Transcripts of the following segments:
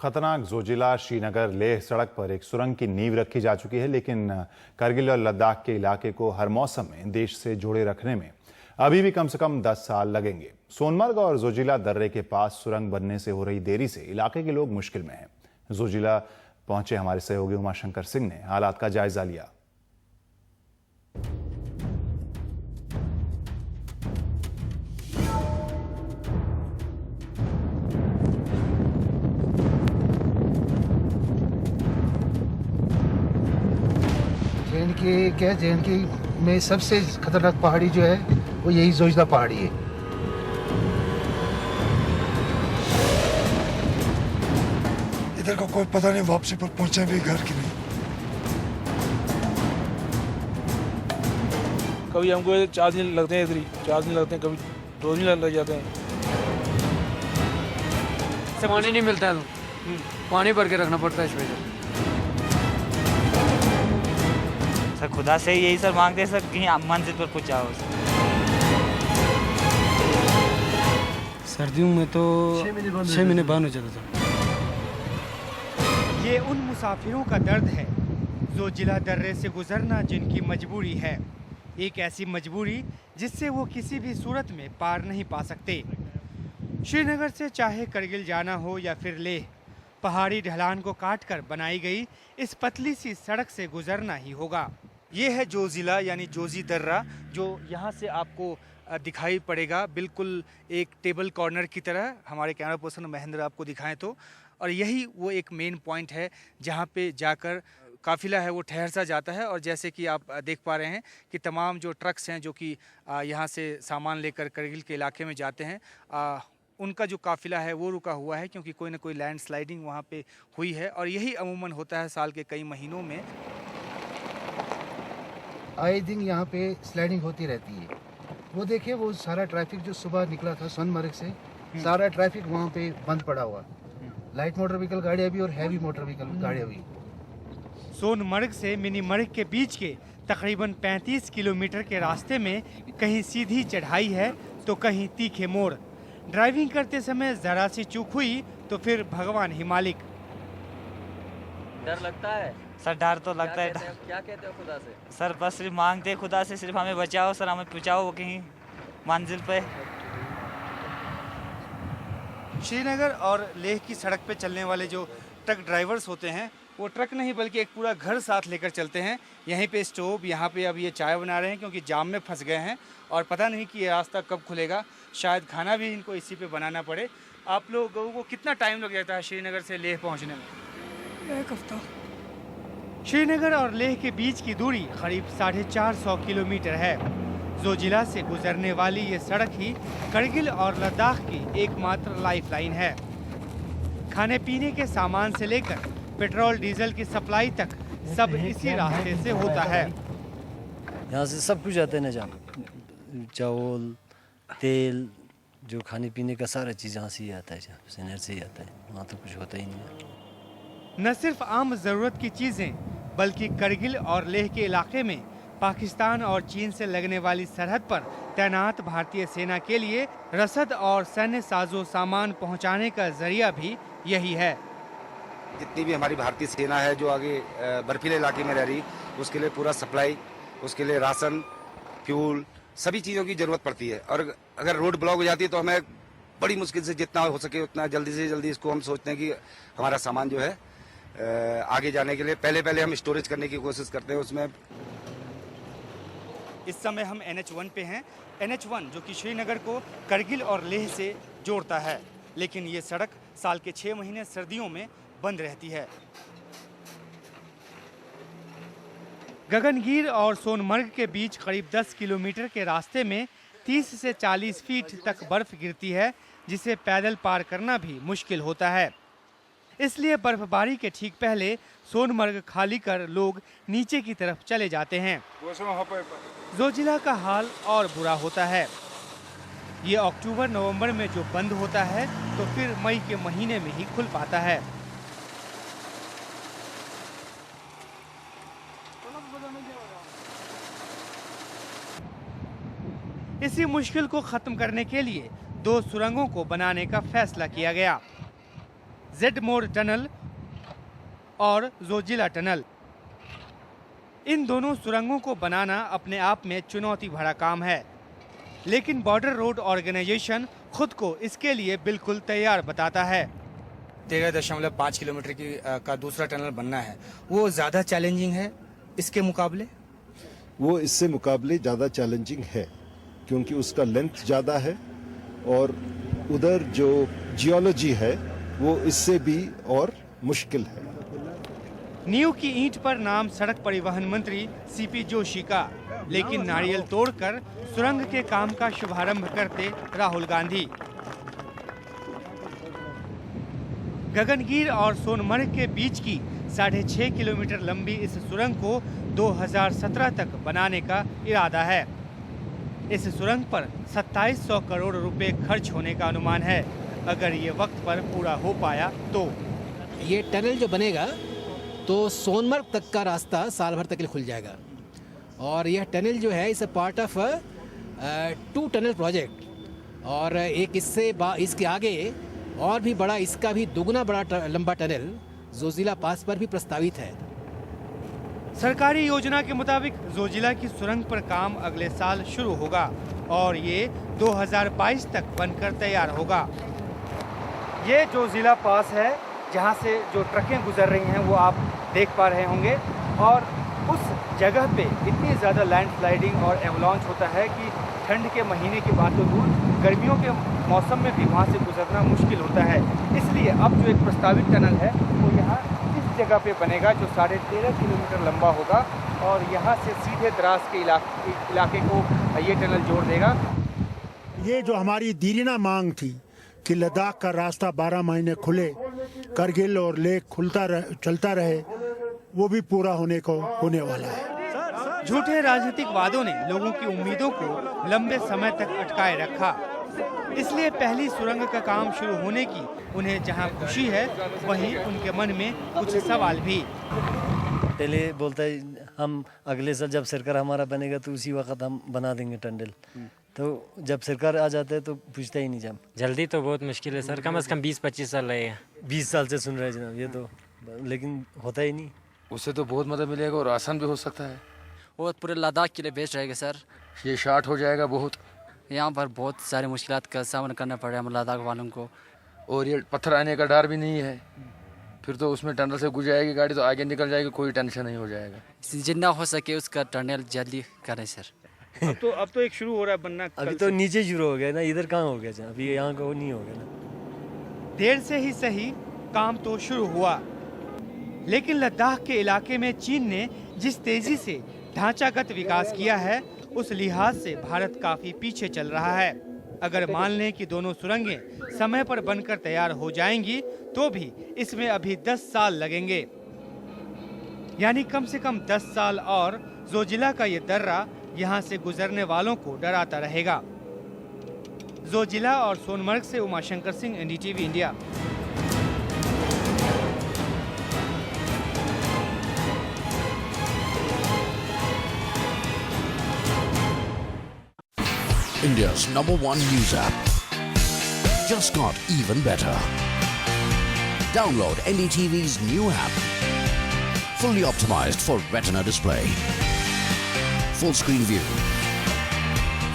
खतरनाक जोजिला श्रीनगर लेह सड़क पर एक सुरंग की नींव रखी जा चुकी है, लेकिन करगिल और लद्दाख के इलाके को हर मौसम में देश से जोड़े रखने में अभी भी कम से कम 10 साल लगेंगे। सोनमर्ग और जोजिला दर्रे के पास सुरंग बनने से हो रही देरी से इलाके के लोग मुश्किल में हैं। जोजिला पहुंचे हमारे सहयोगी उमाशंकर सिंह ने हालात का जायजा लिया। जे.एंड.के में सबसे खतरनाक पहाड़ी जो है वो यही जोजिला पहाड़ी है। इधर का कोई पता नहीं वापसी पर पहुंचे भी घर की नहीं। कभी हमको 4 दिन लगते हैं, इधर ही 4 दिन लगते हैं, कभी 2 दिन लग जाते हैं। पानी नहीं मिलता है तो पानी भर के रखना पड़ता है स्पेशल। सर खुदा से यही सर मांगते हैं सर कहीं मंजिल पर पहुंचाओ। सर्दियों में तो 6 महीने बंद हो जाता था। ये उन मुसाफिरों का दर्द है जो जिला दर्रे से गुजरना जिनकी मजबूरी है, एक ऐसी मजबूरी जिससे वो किसी भी सूरत में पार नहीं पा सकते। श्रीनगर से चाहे करगिल जाना हो या फिर लेह, पहाड़ी ढलान को काटकर बनाई गई इस पतली सी सड़क से गुजरना ही होगा। ये है जोजिला यानी जोजी दर्रा, जो यहाँ से आपको दिखाई पड़ेगा बिल्कुल एक टेबल कॉर्नर की तरह। हमारे कैमरा पर्सन महेंद्र आपको दिखाएं तो, और यही वो एक मेन पॉइंट है जहाँ पे जाकर काफ़िला है वो ठहर सा जाता है। और जैसे कि आप देख पा रहे हैं कि तमाम जो ट्रक्स हैं जो कि यहाँ से सामान लेकर करगिल के इलाके में जाते हैं, उनका जो काफ़िला है वो रुका हुआ है क्योंकि कोई ना कोई लैंड स्लाइडिंग वहाँ पे हुई है। और यही अमूमन होता है साल के कई महीनों में। आए दिन यहाँ पे स्लाइडिंग होती रहती है। वो देखिए, वो सारा ट्रैफिक जो सुबह निकला था सोनमर्ग से, सारा ट्रैफिक वहाँ पे बंद पड़ा हुआ। लाइट मोटर व्हीकल गाड़ियाँ भी और हैवी मोटर व्हीकल गाड़ियाँ भी। सोनमर्ग से मिनी मर्ग के बीच के तकरीबन 35 किलोमीटर के रास्ते में कहीं सीधी चढ़ाई है तो कहीं तीखे मोड़। ड्राइविंग करते समय जरा सी चूक हुई तो फिर भगवान ही मालिक। डर लगता है सर, डर तो लगता है। क्या कहते हो खुदा से? सर बस सिर्फ मांगते हैं खुदा से, सिर्फ हमें बचाओ सर, हमें पहुंचाओ कहीं मंजिल पे। श्रीनगर और लेह की सड़क पे चलने वाले जो ट्रक ड्राइवर्स होते हैं वो ट्रक नहीं बल्कि एक पूरा घर साथ लेकर चलते हैं। यहीं पे स्टोव, यहाँ पे अब ये चाय बना रहे हैं क्योंकि जाम में फंस गए हैं और पता नहीं कि ये रास्ता कब खुलेगा। शायद खाना भी इनको इसी पे बनाना पड़े। आप लोगों को कितना टाइम लग जाता है श्रीनगर से लेह पहुँचने में? 1 हफ्ता। श्रीनगर और लेह के बीच की दूरी करीब 450 किलोमीटर है। जोजिला से गुजरने वाली ये सड़क ही करगिल और लद्दाख की एकमात्र लाइफलाइन है। खाने पीने के सामान से लेकर पेट्रोल डीजल की सप्लाई तक सब इसी रास्ते से होता है। यहाँ से सब कुछ आता है ना, जहाँ चावल, तेल, जो खाने पीने का सारा चीज़ यहाँ से ही आता है, शहर से ही आता है। वहाँ तो कुछ होता ही नहीं है। न सिर्फ आम जरूरत की चीजें बल्कि करगिल और लेह के इलाके में पाकिस्तान और चीन से लगने वाली सरहद पर तैनात भारतीय सेना के लिए रसद और सैन्य साजो सामान पहुंचाने का जरिया भी यही है। जितनी भी हमारी भारतीय सेना है जो आगे बर्फीले इलाके में रह रही, उसके लिए पूरा सप्लाई, उसके लिए राशन, फ्यूल, सभी चीज़ों की जरूरत पड़ती है। और अगर रोड ब्लॉक हो जाती है तो हमें बड़ी मुश्किल से जितना हो सके उतना जल्दी से जल्दी इसको हम सोचते हैं कि हमारा सामान जो है आगे जाने के लिए पहले हम स्टोरेज करने की कोशिश करते हैं उसमें। इस समय हम NH1 पे हैं। NH1 जो कि श्रीनगर को करगिल और लेह से जोड़ता है, लेकिन ये सड़क साल के 6 महीने सर्दियों में बंद रहती है। गगनगीर और सोनमर्ग के बीच करीब 10 किलोमीटर के रास्ते में 30 से 40 फीट तक बर्फ गिरती है, जिसे पैदल पार करना भी मुश्किल होता है। इसलिए बर्फबारी के ठीक पहले सोनमर्ग खाली कर लोग नीचे की तरफ चले जाते हैं। जोजिला का हाल और बुरा होता है। ये अक्टूबर नवंबर में जो बंद होता है तो फिर मई के महीने में ही खुल पाता है। इसी मुश्किल को खत्म करने के लिए 2 सुरंगों को बनाने का फैसला किया गया। जेडमोर टनल और जोजिला टनल। इन दोनों सुरंगों को बनाना अपने आप में चुनौती भरा काम है, लेकिन बॉर्डर रोड ऑर्गेनाइजेशन खुद को इसके लिए बिल्कुल तैयार बताता है। 13.5 किलोमीटर का दूसरा टनल बनना है, वो ज़्यादा चैलेंजिंग है इसके मुकाबले? वो इससे मुकाबले ज़्यादा चैलेंजिंग है, क्योंकि उसका लेंथ ज़्यादा है और उधर जो जियोलॉजी है वो इससे भी और मुश्किल है। नींव की ईंट पर नाम सड़क परिवहन मंत्री सीपी जोशी का, लेकिन नारियल तोड़कर सुरंग के काम का शुभारंभ करते राहुल गांधी। गगनगीर और सोनमर्ग के बीच की 6.5 किलोमीटर लंबी इस सुरंग को 2017 तक बनाने का इरादा है। इस सुरंग पर 2700 करोड़ रुपए खर्च होने का अनुमान है। अगर ये वक्त पर पूरा हो पाया तो ये टनल जो बनेगा तो सोनमर्ग तक का रास्ता साल भर तक के लिए खुल जाएगा। और यह टनल जो है इस पार्ट ऑफ 2 टनल प्रोजेक्ट, और एक इसके आगे और भी बड़ा, इसका भी दोगुना बड़ा लंबा टनल जोजिला पास पर भी प्रस्तावित है। सरकारी योजना के मुताबिक जोजिला की सुरंग पर काम अगले साल शुरू होगा और ये 2022 तक बनकर तैयार होगा। ये जोजिला पास है जहाँ से जो ट्रकें गुजर रही हैं वो आप देख पा रहे होंगे, और उस जगह पे इतनी ज़्यादा लैंडस्लाइडिंग और एवलांच होता है कि ठंड के महीने की बात तो दूर, गर्मियों के मौसम में भी वहाँ से गुजरना मुश्किल होता है। इसलिए अब जो एक प्रस्तावित टनल है वो यहाँ इस जगह पे बनेगा जो 13.5 किलोमीटर लंबा होगा, और यहाँ से सीधे द्रास के इलाके को ये टनल जोड़ देगा। ये जो हमारी दीरिना मांग थी कि लद्दाख का रास्ता 12 महीने खुले, करगिल और लेह चलता रहे, वो भी पूरा होने वाला है। झूठे राजनीतिक वादों ने लोगों की उम्मीदों को लंबे समय तक अटकाए रखा, इसलिए पहली सुरंग का काम शुरू होने की उन्हें जहां खुशी है, वहीं उनके मन में कुछ सवाल भी। पहले बोलता है हम अगले साल जब सरकार हमारा बनेगा तो उसी वक्त हम बना देंगे टनल, तो जब सरकार आ जाता है तो पूछता ही नहीं जब। जल्दी तो बहुत मुश्किल है सर, कम से कम 20-25 साल लगेगा। 20 साल से सुन रहे हैं जनाब ये तो, लेकिन होता ही नहीं। उससे तो बहुत मदद मिलेगा और आसान भी हो सकता है। वो पूरे लद्दाख के लिए बेस्ट रहेगा सर। ये शार्ट हो जाएगा बहुत। यहाँ पर बहुत सारी मुश्किलात का सामना करना पड़ रहा है लद्दाख वालों को, और ये पत्थर आने का डर भी नहीं है, फिर तो उसमें टनल से गुजर जाएगी गाड़ी तो आगे निकल जाएगी, कोई टेंशन नहीं हो जाएगा। जितना हो सके उसका टनल जल्दी करें सर। अब तो एक शुरू हो रहा है बनना। अभी तो नीचे शुरू हो गया ना, इधर कहाँ हो गया, अभी यहाँ का वो नहीं हो गया ना। देर से ही सही काम तो शुरू हुआ, लेकिन लद्दाख के इलाके में चीन ने जिस तेजी से ढांचागत विकास किया है, उस लिहाज से भारत काफी पीछे चल रहा है। अगर मान लें कि दोनों सुरंगें समय पर बनकर तैयार हो जाएंगी तो भी इसमें अभी 10 साल लगेंगे, यानी कम से कम 10 साल और जोजिला का ये दर्रा यहाँ से गुजरने वालों को डराता रहेगा। जोजिला और सोनमर्ग से Umashankar Singh, NDTV India. India's #1 news app just got even better. Download NDTV's new app. Fully optimized for retina display. Full screen view.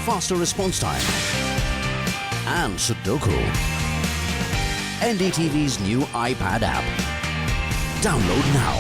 Faster response time. And Sudoku. NDTV's new iPad app. Download now.